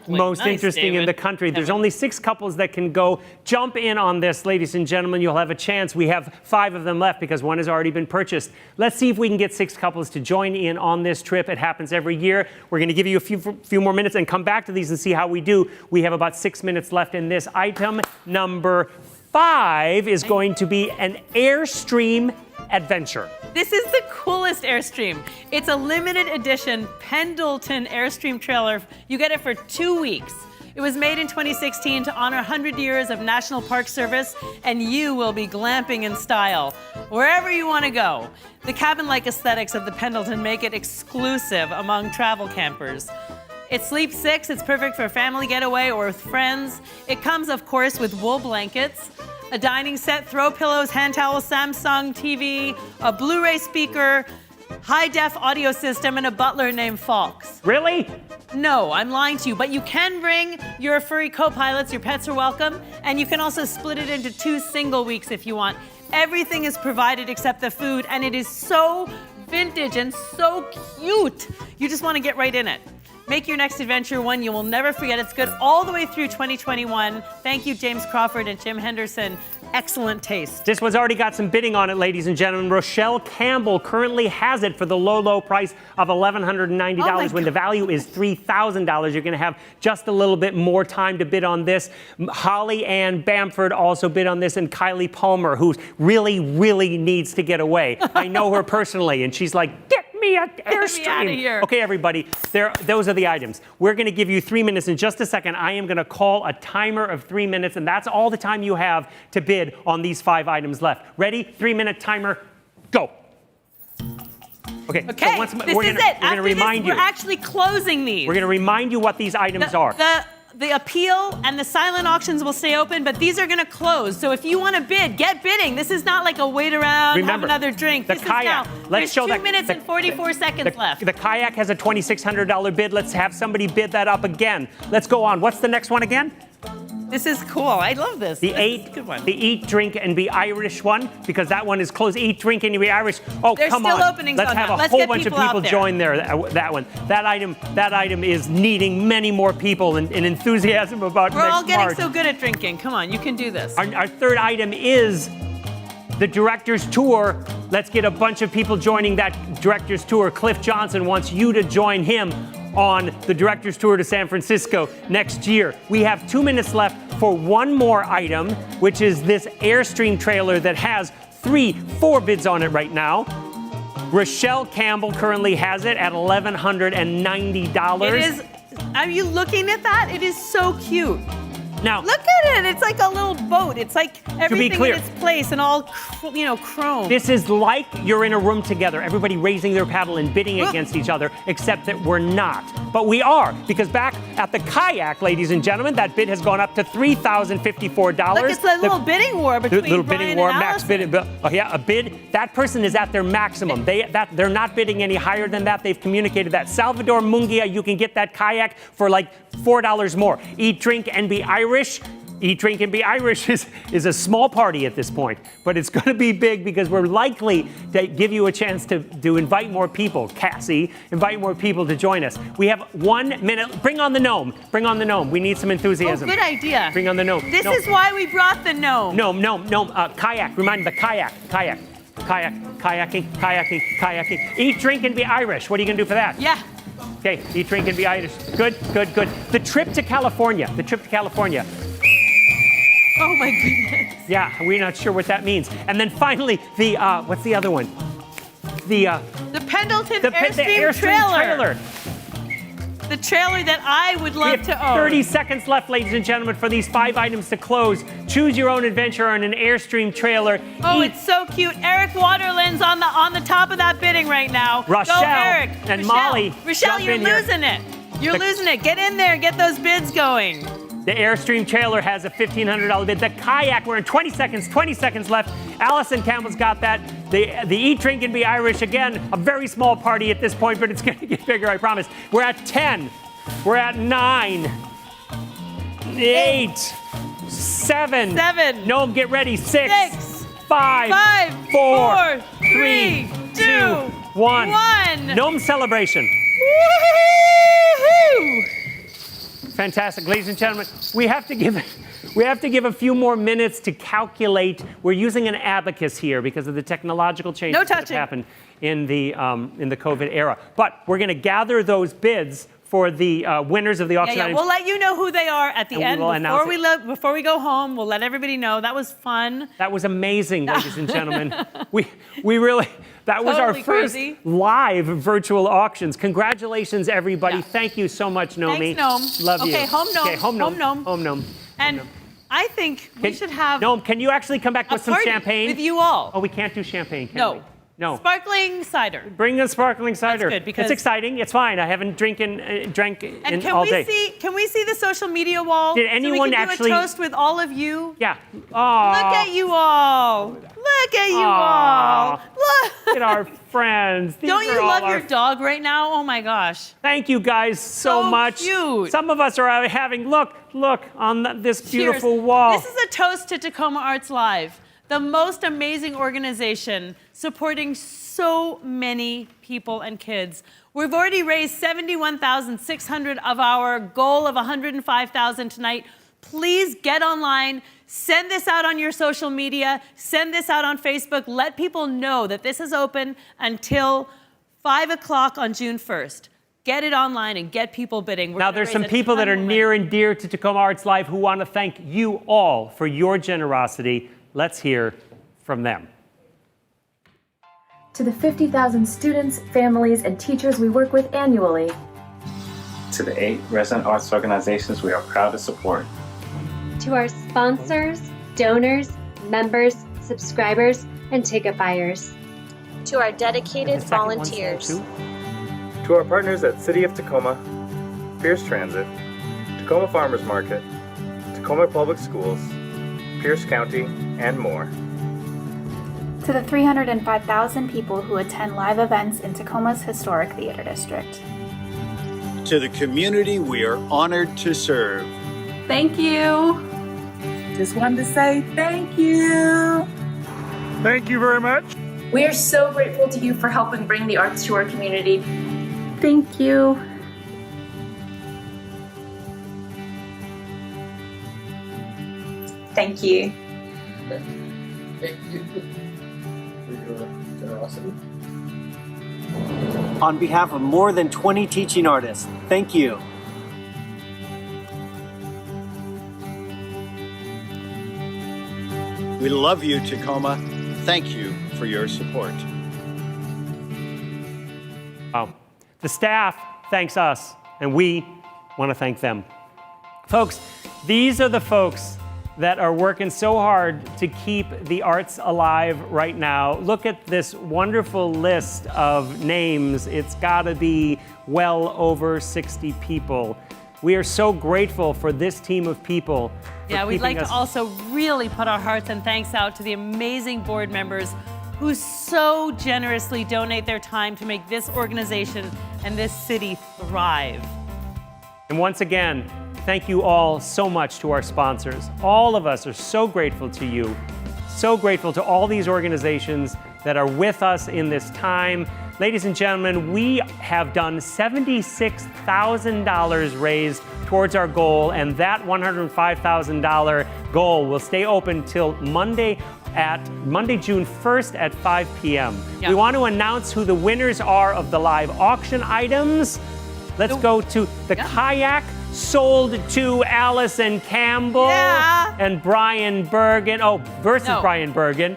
most nice, interesting David. in the country. There's only 6 couples that can go. Jump in on this, ladies and gentlemen. You'll have a chance. We have 5 of them left because 1 has already been purchased. Let's see if we can get 6 couples to join in on this trip. It happens every year. We're going to give you a few more minutes and come back to these and see how we do. We have about 6 minutes left in this. Item number 5 is going to be an Airstream adventure. This is the coolest Airstream. It's a limited edition Pendleton Airstream trailer. You get it for 2 weeks. It was made in 2016 to honor 100 years of National Park Service, and you will be glamping in style wherever you want to go. The cabin-like aesthetics of the Pendleton make it exclusive among travel campers. It sleeps 6. It's perfect for a family getaway or with friends. It comes, of course, with wool blankets, a dining set, throw pillows, hand towels, Samsung TV, a Blu-ray speaker, high-def audio system, and a butler named Fox. Really? No, I'm lying to you, but you can bring your furry co-pilots. Your pets are welcome, and you can also split it into 2 single weeks if you want. Everything is provided except the food, and it is so vintage and so cute. You just want to get right in it. Make your next adventure one you will never forget. It's good all the way through 2021. Thank you, James Crawford and Jim Henderson. Excellent taste. This one's already got some bidding on it, ladies and gentlemen. Rochelle Campbell currently has it for the low, low price of $1,190 when the value is $3,000. You're going to have just a little bit more time to bid on this. Holly Ann Bamford also bid on this, and Kylie Palmer, who really, really needs to get away. I know her personally, and she's like, get me an Airstream. Get me out of here. Okay, everybody, those are the items. We're going to give you 3 minutes in just a second. I am going to call a timer of 3 minutes, and that's all the time you have to bid on these 5 items left. Ready? 3-minute timer, go. Okay, Okay, so this we're is gonna, it. We're going to remind you. We're actually closing these. We're going to remind you what these items are. The appeal and the silent auctions will stay open, but these are going to close. So if you want to bid, get bidding. This is not like a wait around, Remember, have another drink. the This kayak. is now. Let's There's show 2 minutes and 44 seconds left. The kayak has a $2,600 bid. Let's have somebody bid that up again. Let's go on. What's the next one again? This is cool. I love this. The Eat, Drink, and Be Irish one, because that one is closed. Eat, Drink, and Be Irish. Oh, There's come still on. openings Let's on have that. a Let's whole get bunch of people out people there. join there. That one. That item is needing many more people and enthusiasm about We're next all getting March. so good at drinking. Come on, you can do this. Our third item is the Director's Tour. Let's get a bunch of people joining that Director's Tour. Cliff Johnson wants you to join him on the Director's Tour to San Francisco next year. We have 2 minutes left for one more item, which is this Airstream trailer that has 4 bids on it right now. Rochelle Campbell currently has it at $1,190. It is. Are you looking at that? It is so cute. Now, Look at it. It's like a little boat. It's like everything clear, in its place and all, chrome. this is like you're in a room together, everybody raising their paddle and bidding against each other, except that we're not. But we are, because back at the kayak, ladies and gentlemen, that bid has gone up to $3,054. Look, it's a little bidding war between little Brian bidding war, and max Allison. bid. Oh yeah, a bid. That person is at their maximum. They're not bidding any higher than that. They've communicated that. Salvador Munguia, you can get that kayak for like $4 more. Eat, drink, and be Irish. Eat, drink, and be Irish is a small party at this point, but it's going to be big because we're likely to give you a chance to invite more people. Cassie, invite more people to join us. We have 1 minute. Bring on the gnome. Bring on the gnome. We need some enthusiasm. Oh, good idea. Bring on the gnome. This is why we brought the gnome. Gnome. Kayak. Remind me, the kayak. Kayaking. Eat, drink, and be Irish. What are you going to do for that? Yeah. Okay, eat, drink, and be Irish. Good. The trip to California. Oh my goodness. Yeah, we're not sure what that means. And then finally, what's the other one? The Pendleton the Airstream trailer. The trailer that I would we love have to own. 30 seconds left, ladies and gentlemen, for these 5 items to close. Choose your own adventure on an Airstream trailer. Oh, it's so cute. Eric Waterland's on the top of that bidding right now. Rochelle Go, Eric. and Molly, Rochelle, jump you're in here. losing it. You're losing it. Get in there and get those bids going. The Airstream trailer has a $1,500 bid. The kayak, we're in 20 seconds left. Allison Campbell's got that. The Eat, Drink, and Be Irish, again, a very small party at this point, but it's going to get bigger, I promise. We're at 10. We're at 9. 8. 7. Gnome, get ready. 6. 5. 4. 3. 2. 1. Gnome celebration. Woo-hoo! Fantastic. Ladies and gentlemen, we have to give a few more minutes to calculate. We're using an abacus here because of the technological changes that have happened in the COVID era. But we're going to gather those bids for the winners of the auction items. We'll let you know who they are at the end. We'll Before we go home, we'll let everybody know. That was fun. That was amazing, ladies and gentlemen. We really, that was Totally our first crazy. live virtual auctions. Congratulations, everybody. Yeah. Thank you so much, Nomi. Thanks, Gnome. Love you. Okay, home gnome. Okay, home gnome. Home gnome. And I think we should have Gnome, can you actually come back with some party champagne? with you all. Oh, we can't do champagne, can No. we? No. Sparkling cider. Bring the sparkling cider. That's good because it's exciting. It's fine. I haven't drank And all day. Can we see the social media wall? Did anyone so we can actually do a toast with all of you? Yeah. Look at you all. Look at you all. Look at our friends. These Don't are you all love our your dog right now? Oh my gosh. Thank you guys so much. Cute. Some of us are having look on this beautiful Cheers. wall. This is a toast to Tacoma Arts Live, the most amazing organization supporting so many people and kids. We've already raised $71,600 of our goal of $105,000 tonight. Please get online, send this out on your social media, send this out on Facebook. Let people know that this is open until 5 o'clock on June 1st. Get it online and get people bidding. Now, there's some people that are near and dear to Tacoma Arts Live who want to thank you all for your generosity. Let's hear from them. To the 50,000 students, families, and teachers we work with annually. To the 8 resident arts organizations we are proud to support. To our sponsors, donors, members, subscribers, and ticket buyers. To our dedicated volunteers. To our partners at City of Tacoma, Pierce Transit, Tacoma Farmers Market, Tacoma Public Schools, Pierce County, and more. To the 305,000 people who attend live events in Tacoma's historic theater district. To the community we are honored to serve. Thank you. Just wanted to say thank you. Thank you very much. We are so grateful to you for helping bring the arts to our community. Thank you. Thank you. Thank you for your generosity. On behalf of more than 20 teaching artists, thank you. We love you, Tacoma. Thank you for your support. Wow. The staff thanks us, and we want to thank them. Folks, These are the folks that are working so hard to keep the arts alive right now. Look at this wonderful list of names. It's gotta be well over 60 people. We are so grateful for this team of people. Yeah, we'd like to also really put our hearts and thanks out to the amazing board members who so generously donate their time to make this organization and this city thrive. And once again, thank you all so much to our sponsors. All of us are so grateful to you, so grateful to all these organizations that are with us in this time. Ladies and gentlemen, we have done $76,000 raised towards our goal, and that $105,000 goal will stay open till Monday, June 1st at 5 p.m. Yep. We want to announce who the winners are of the live auction items. Let's go to the kayak sold to Allison Campbell and Brian Bergen. Brian Bergen.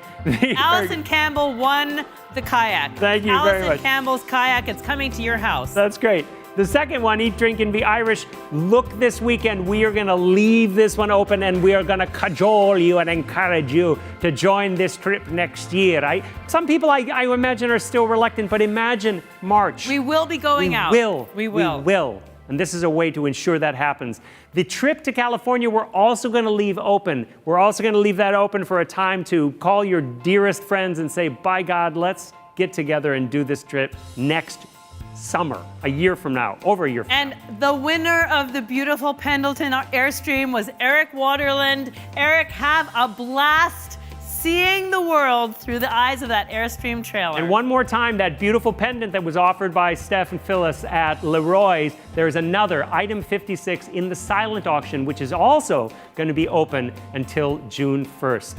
Allison Campbell won the kayak. Thank you very much. Allison Campbell's kayak, it's coming to your house. That's great. The second one, Eat, Drink, and Be Irish. Look this weekend, we are going to leave this one open and we are going to cajole you and encourage you to join this trip next year. Some people, I imagine, are still reluctant, but imagine March. We will be going out. We will. And this is a way to ensure that happens. The trip to California, we're also going to leave open. We're also going to leave that open for a time to call your dearest friends and say, by God, let's get together and do this trip next summer, a year from now, over a year from now. And the winner of the beautiful Pendleton Airstream was Eric Waterland. Eric, have a blast seeing the world through the eyes of that Airstream trailer. And one more time, that beautiful pendant that was offered by Steph and Phyllis at Leroy's, there's another, item 56, in the silent auction, which is also going to be open until June 1st.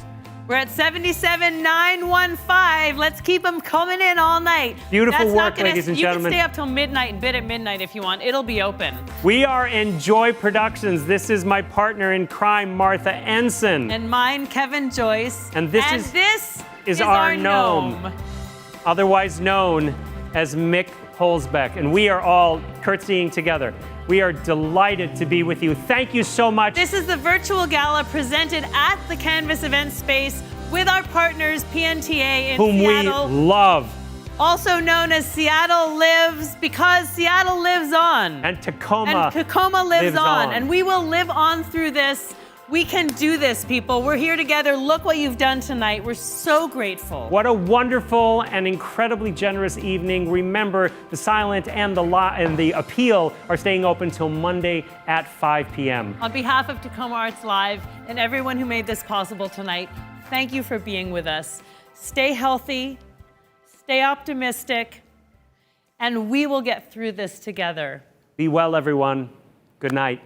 We're at 77,915. Let's keep them coming in all night. Beautiful work, ladies and gentlemen. You can stay up till midnight and bid at midnight if you want. It'll be open. We are Enjoy Productions. This is my partner in crime, Martha Ensign. And mine, Kevin Joyce. And this is our gnome, otherwise known as Mick Holzbeck. And we are all curtsying together. We are delighted to be with you. Thank you so much. This is the virtual gala presented at the Canvas event space with our partners, PNTA in Seattle. Whom we love. Also known as Seattle Lives, because Seattle lives on. And Tacoma. And Tacoma lives on. And we will live on through this. We can do this, people. We're here together. Look what you've done tonight. We're so grateful. What a wonderful and incredibly generous evening. Remember, the silent and the appeal are staying open till Monday at 5 p.m. On behalf of Tacoma Arts Live and everyone who made this possible tonight, thank you for being with us. Stay healthy, stay optimistic, and we will get through this together. Be well, everyone. Good night.